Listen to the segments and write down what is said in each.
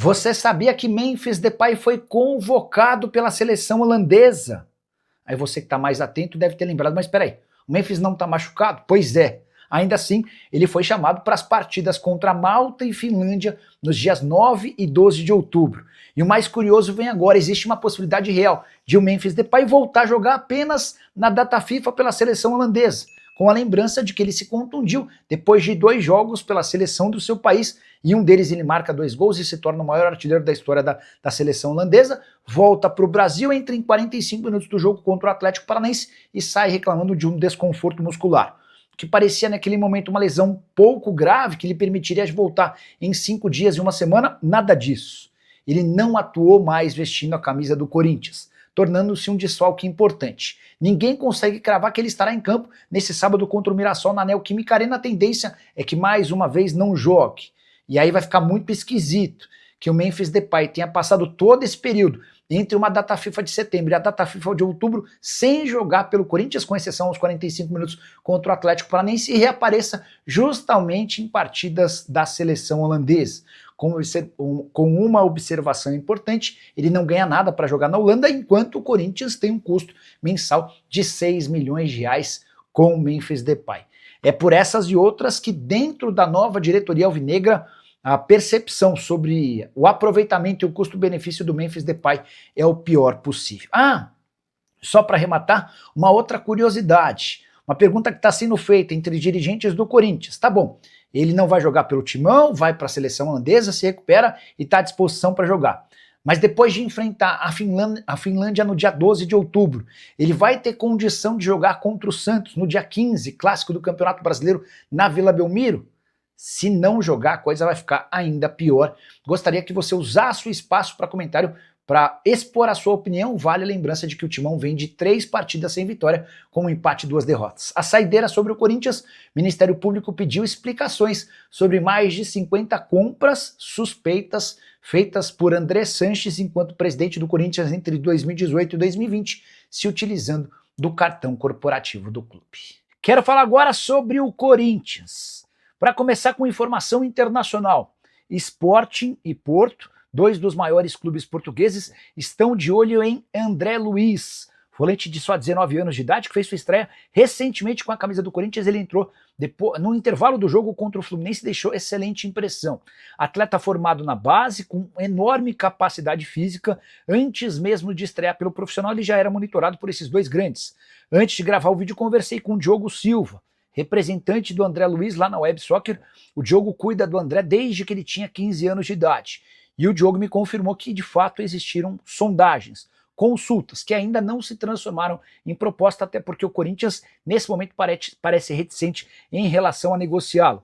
Você sabia que Memphis Depay foi convocado pela seleção holandesa? Aí você que está mais atento deve ter lembrado, mas espera aí, o Memphis não está machucado? Pois é. Ainda assim, ele foi chamado para as partidas contra Malta e Finlândia nos dias 9 e 12 de outubro. E o mais curioso vem agora, existe uma possibilidade real de o Memphis Depay voltar a jogar apenas na data FIFA pela seleção holandesa, com a lembrança de que ele se contundiu depois de 2 jogos pela seleção do seu país, e um deles ele marca 2 gols e se torna o maior artilheiro da história da seleção holandesa, volta para o Brasil, entra em 45 minutos do jogo contra o Atlético Paranaense e sai reclamando de um desconforto muscular, que parecia naquele momento uma lesão pouco grave, que lhe permitiria voltar em 5 dias e 1 semana, nada disso. Ele não atuou mais vestindo a camisa do Corinthians, tornando-se um desfalque importante. Ninguém consegue cravar que ele estará em campo nesse sábado contra o Mirassol na Neoquímica Arena. A tendência é que mais uma vez não jogue. E aí vai ficar muito esquisito que o Memphis Depay tenha passado todo esse período entre uma data FIFA de setembro e a data FIFA de outubro sem jogar pelo Corinthians, com exceção aos 45 minutos contra o Atlético Paranaense, e reapareça justamente em partidas da seleção holandesa. Com uma observação importante, ele não ganha nada para jogar na Holanda, enquanto o Corinthians tem um custo mensal de 6 milhões de reais com o Memphis Depay. É por essas e outras que dentro da nova diretoria alvinegra, a percepção sobre o aproveitamento e o custo-benefício do Memphis Depay é o pior possível. Só para arrematar, uma outra curiosidade, uma pergunta que está sendo feita entre dirigentes do Corinthians. Tá bom, ele não vai jogar pelo Timão, vai para a seleção holandesa, se recupera e está à disposição para jogar. Mas depois de enfrentar a Finlândia no dia 12 de outubro, ele vai ter condição de jogar contra o Santos no dia 15, clássico do Campeonato Brasileiro na Vila Belmiro? Se não jogar, a coisa vai ficar ainda pior. Gostaria que você usasse o espaço para comentário para expor a sua opinião. Vale a lembrança de que o Timão vem de 3 partidas sem vitória, com um empate e 2 derrotas. A saideira sobre o Corinthians, o Ministério Público pediu explicações sobre mais de 50 compras suspeitas feitas por André Sanches enquanto presidente do Corinthians entre 2018 e 2020, se utilizando do cartão corporativo do clube. Quero falar agora sobre o Corinthians. Para começar com informação internacional, Sporting e Porto, 2 dos maiores clubes portugueses, estão de olho em André Luiz, volante de só 19 anos de idade, que fez sua estreia recentemente com a camisa do Corinthians. Ele entrou no intervalo do jogo contra o Fluminense e deixou excelente impressão. Atleta formado na base, com enorme capacidade física, antes mesmo de estrear pelo profissional, ele já era monitorado por esses 2 grandes. Antes de gravar o vídeo, conversei com o Diogo Silva, representante do André Luiz lá na Web Soccer. O Diogo cuida do André desde que ele tinha 15 anos de idade. E o Diogo me confirmou que de fato existiram sondagens, consultas, que ainda não se transformaram em proposta, até porque o Corinthians nesse momento parece reticente em relação a negociá-lo.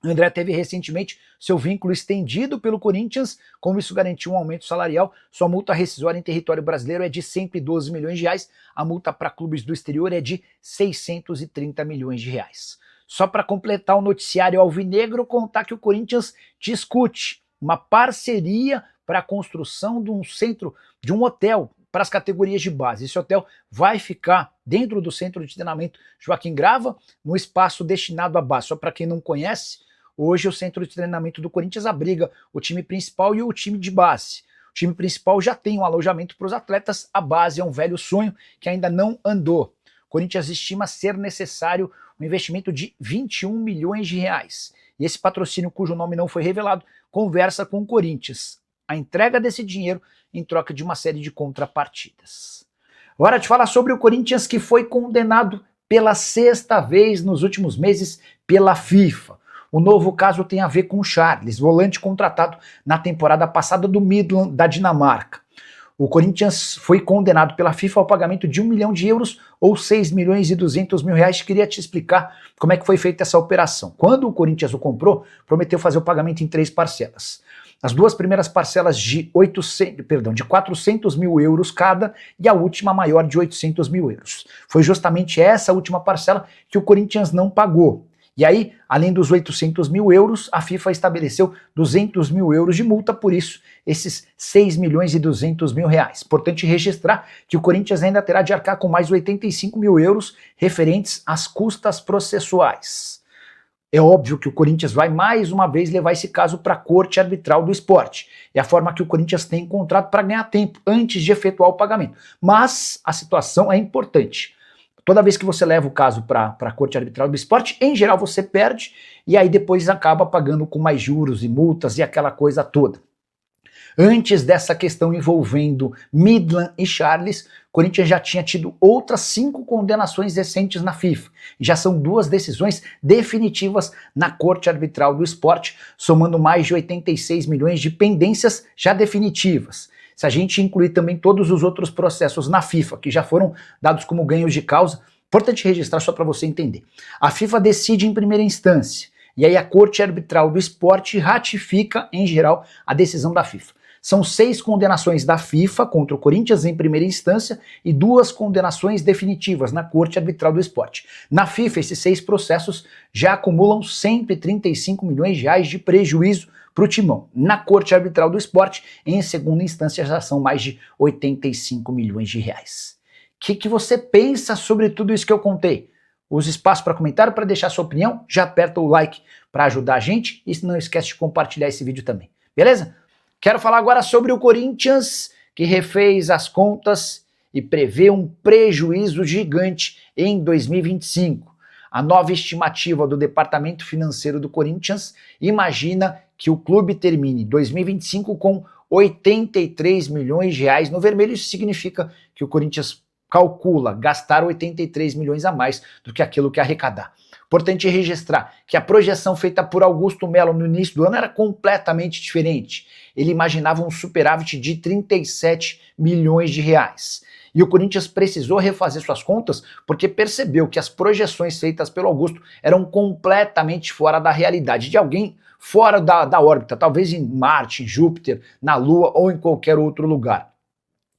O André teve recentemente seu vínculo estendido pelo Corinthians, como isso garantiu um aumento salarial. Sua multa rescisória em território brasileiro é de 112 milhões de reais, a multa para clubes do exterior é de 630 milhões de reais. Só para completar o noticiário alvinegro, contar que o Corinthians discute uma parceria para a construção de um hotel para as categorias de base. Esse hotel vai ficar dentro do centro de treinamento Joaquim Grava, no espaço destinado à base. Só para quem não conhece, hoje o centro de treinamento do Corinthians abriga o time principal e o time de base. O time principal já tem um alojamento para os atletas, a base é um velho sonho que ainda não andou. O Corinthians estima ser necessário um investimento de 21 milhões de reais. E esse patrocínio, cujo nome não foi revelado, conversa com o Corinthians a entrega desse dinheiro em troca de uma série de contrapartidas. Hora de falar sobre o Corinthians, que foi condenado pela 6ª vez nos últimos meses pela FIFA. O novo caso tem a ver com o Charles, volante contratado na temporada passada do Midland da Dinamarca. O Corinthians foi condenado pela FIFA ao pagamento de 1 milhão de euros ou 6 milhões e 200 mil reais. Queria te explicar como é que foi feita essa operação. Quando o Corinthians o comprou, prometeu fazer o pagamento em 3 parcelas. As 2 primeiras parcelas de 400 mil euros cada e a última maior de 800 mil euros. Foi justamente essa última parcela que o Corinthians não pagou. E aí, além dos 800 mil euros, a FIFA estabeleceu 200 mil euros de multa, por isso, esses 6 milhões e 200 mil reais. Importante registrar que o Corinthians ainda terá de arcar com mais 85 mil euros referentes às custas processuais. É óbvio que o Corinthians vai mais uma vez levar esse caso para a Corte Arbitral do Esporte. É a forma que o Corinthians tem encontrado para ganhar tempo antes de efetuar o pagamento. Mas a situação é importante. Toda vez que você leva o caso para a Corte Arbitral do Esporte, em geral você perde e aí depois acaba pagando com mais juros e multas e aquela coisa toda. Antes dessa questão envolvendo Midland e Charles, o Corinthians já tinha tido outras 5 condenações recentes na FIFA. Já são 2 decisões definitivas na Corte Arbitral do Esporte, somando mais de 86 milhões de pendências já definitivas. Se a gente incluir também todos os outros processos na FIFA, que já foram dados como ganhos de causa, importante registrar só para você entender. A FIFA decide em primeira instância, e aí a Corte Arbitral do Esporte ratifica, em geral, a decisão da FIFA. São 6 condenações da FIFA contra o Corinthians em primeira instância e 2 condenações definitivas na Corte Arbitral do Esporte. Na FIFA, esses 6 processos já acumulam 135 milhões de reais de prejuízo para o Timão. Na Corte Arbitral do Esporte, em segunda instância, já são mais de 85 milhões de reais. O que você pensa sobre tudo isso que eu contei? Use espaço para comentário, para deixar sua opinião, já aperta o like para ajudar a gente e não esquece de compartilhar esse vídeo também, beleza? Quero falar agora sobre o Corinthians, que refez as contas e prevê um prejuízo gigante em 2025. A nova estimativa do Departamento Financeiro do Corinthians imagina que o clube termine 2025 com 83 milhões de reais no vermelho. Isso significa que o Corinthians calcula gastar 83 milhões a mais do que aquilo que arrecadar. Importante registrar que a projeção feita por Augusto Melo no início do ano era completamente diferente. Ele imaginava um superávit de 37 milhões de reais. E o Corinthians precisou refazer suas contas porque percebeu que as projeções feitas pelo Augusto eram completamente fora da realidade, de alguém fora da órbita, talvez em Marte, em Júpiter, na Lua ou em qualquer outro lugar.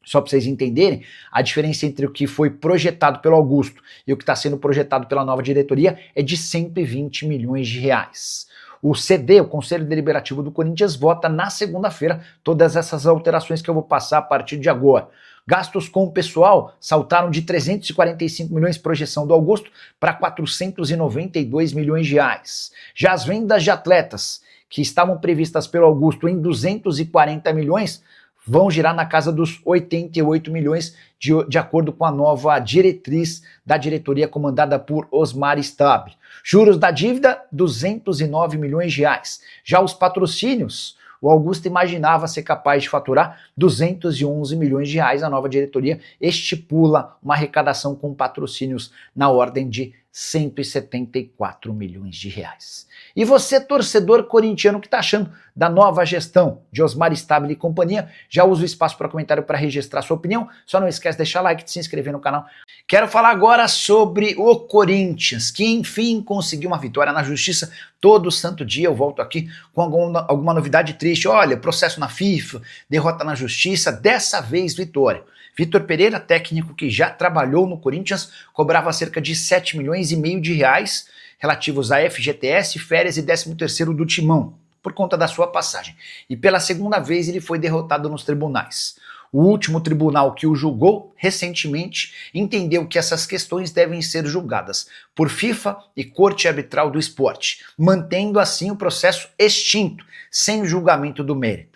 Só para vocês entenderem, a diferença entre o que foi projetado pelo Augusto e o que está sendo projetado pela nova diretoria é de 120 milhões de reais. O CD, o Conselho Deliberativo do Corinthians, vota na segunda-feira todas essas alterações que eu vou passar a partir de agora. Gastos com o pessoal saltaram de 345 milhões projeção do Augusto para 492 milhões de reais. Já as vendas de atletas, que estavam previstas pelo Augusto em 240 milhões, vão girar na casa dos 88 milhões, de acordo com a nova diretriz da diretoria comandada por Osmar Stab. Juros da dívida, 209 milhões de reais. Já os patrocínios, o Augusto imaginava ser capaz de faturar 211 milhões de reais. A nova diretoria estipula uma arrecadação com patrocínios na ordem de 174 milhões de reais. E você, torcedor corintiano, que está achando da nova gestão de Osmar Stabile e companhia, já usa o espaço para comentário para registrar sua opinião. Só não esquece de deixar like, de se inscrever no canal. Quero falar agora sobre o Corinthians, que enfim conseguiu uma vitória na justiça. Todo santo dia eu volto aqui com alguma novidade triste. Olha, processo na FIFA, derrota na justiça, dessa vez vitória. Vitor Pereira, técnico que já trabalhou no Corinthians, cobrava cerca de 7 milhões e meio de reais relativos a FGTS, férias e 13º do Timão, por conta da sua passagem. E pela segunda vez ele foi derrotado nos tribunais. O último tribunal que o julgou recentemente entendeu que essas questões devem ser julgadas por FIFA e Corte Arbitral do Esporte, mantendo assim o processo extinto, sem julgamento do mérito.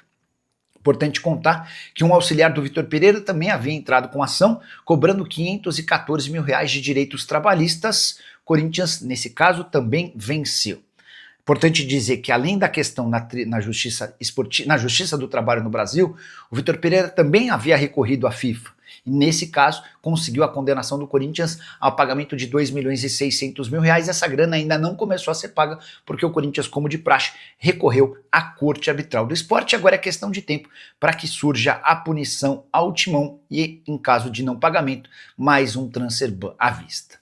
Importante contar que um auxiliar do Vitor Pereira também havia entrado com ação, cobrando 514 mil reais de direitos trabalhistas. Corinthians, nesse caso, também venceu. Importante dizer que, além da questão na Justiça do Trabalho no Brasil, o Vitor Pereira também havia recorrido à FIFA. E, nesse caso, conseguiu a condenação do Corinthians ao pagamento de 2 milhões e 600 mil reais. Essa grana ainda não começou a ser paga, porque o Corinthians, como de praxe, recorreu à Corte Arbitral do Esporte. Agora é questão de tempo para que surja a punição ao Timão e, em caso de não pagamento, mais um transfer ban à vista.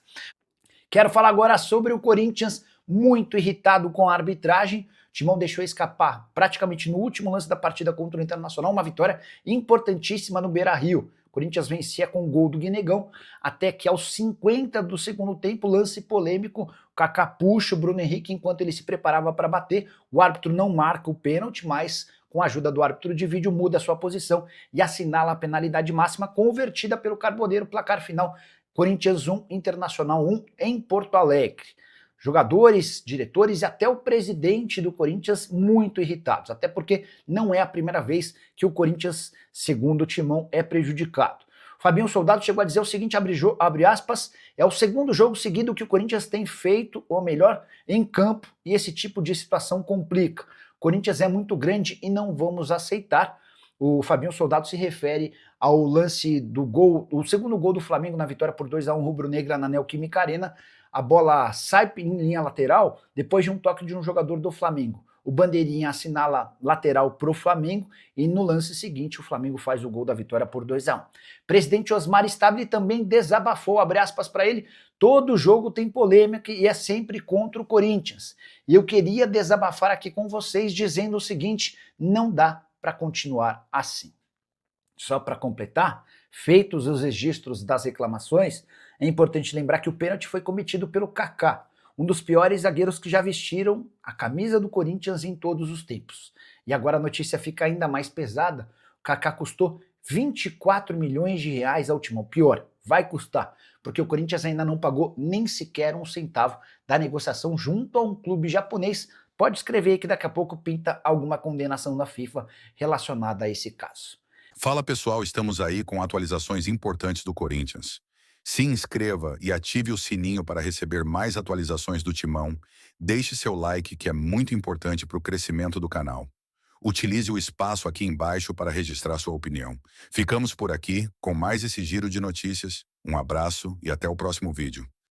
Quero falar agora sobre o Corinthians, muito irritado com a arbitragem. O Timão deixou escapar, praticamente no último lance da partida contra o Internacional, uma vitória importantíssima no Beira-Rio. O Corinthians vencia com o gol do Guinegão, até que aos 50 do segundo tempo, lance polêmico, o Kaká puxa o Bruno Henrique enquanto ele se preparava para bater. O árbitro não marca o pênalti, mas com a ajuda do árbitro de vídeo muda a sua posição e assinala a penalidade máxima convertida pelo Carboneiro. Placar final: Corinthians 1, Internacional 1 em Porto Alegre. Jogadores, diretores e até o presidente do Corinthians muito irritados, até porque não é a primeira vez que o Corinthians, segundo o Timão, é prejudicado. Fabinho Soldado chegou a dizer o seguinte, abre aspas, é o segundo jogo seguido que o Corinthians tem feito o melhor em campo e esse tipo de situação complica. O Corinthians é muito grande e não vamos aceitar. O Fabinho Soldado se refere ao lance do gol, o segundo gol do Flamengo na vitória por 2-1 rubro-negra na Neoquímica Arena. A bola sai em linha lateral depois de um toque de um jogador do Flamengo. O bandeirinha assinala lateral pro Flamengo e no lance seguinte o Flamengo faz o gol da vitória por 2-1. Presidente Osmar Stabile também desabafou, abre aspas para ele, todo jogo tem polêmica e é sempre contra o Corinthians. E eu queria desabafar aqui com vocês dizendo o seguinte, não dá para continuar assim. Só para completar, feitos os registros das reclamações, é importante lembrar que o pênalti foi cometido pelo Kaká, um dos piores zagueiros que já vestiram a camisa do Corinthians em todos os tempos. E agora a notícia fica ainda mais pesada, o Kaká custou 24 milhões de reais ao Timão. Pior, vai custar, porque o Corinthians ainda não pagou nem sequer um centavo da negociação junto a um clube japonês. Pode escrever aí que daqui a pouco pinta alguma condenação da FIFA relacionada a esse caso. Fala pessoal, estamos aí com atualizações importantes do Corinthians. Se inscreva e ative o sininho para receber mais atualizações do Timão. Deixe seu like que é muito importante para o crescimento do canal. Utilize o espaço aqui embaixo para registrar sua opinião. Ficamos por aqui com mais esse giro de notícias. Um abraço e até o próximo vídeo.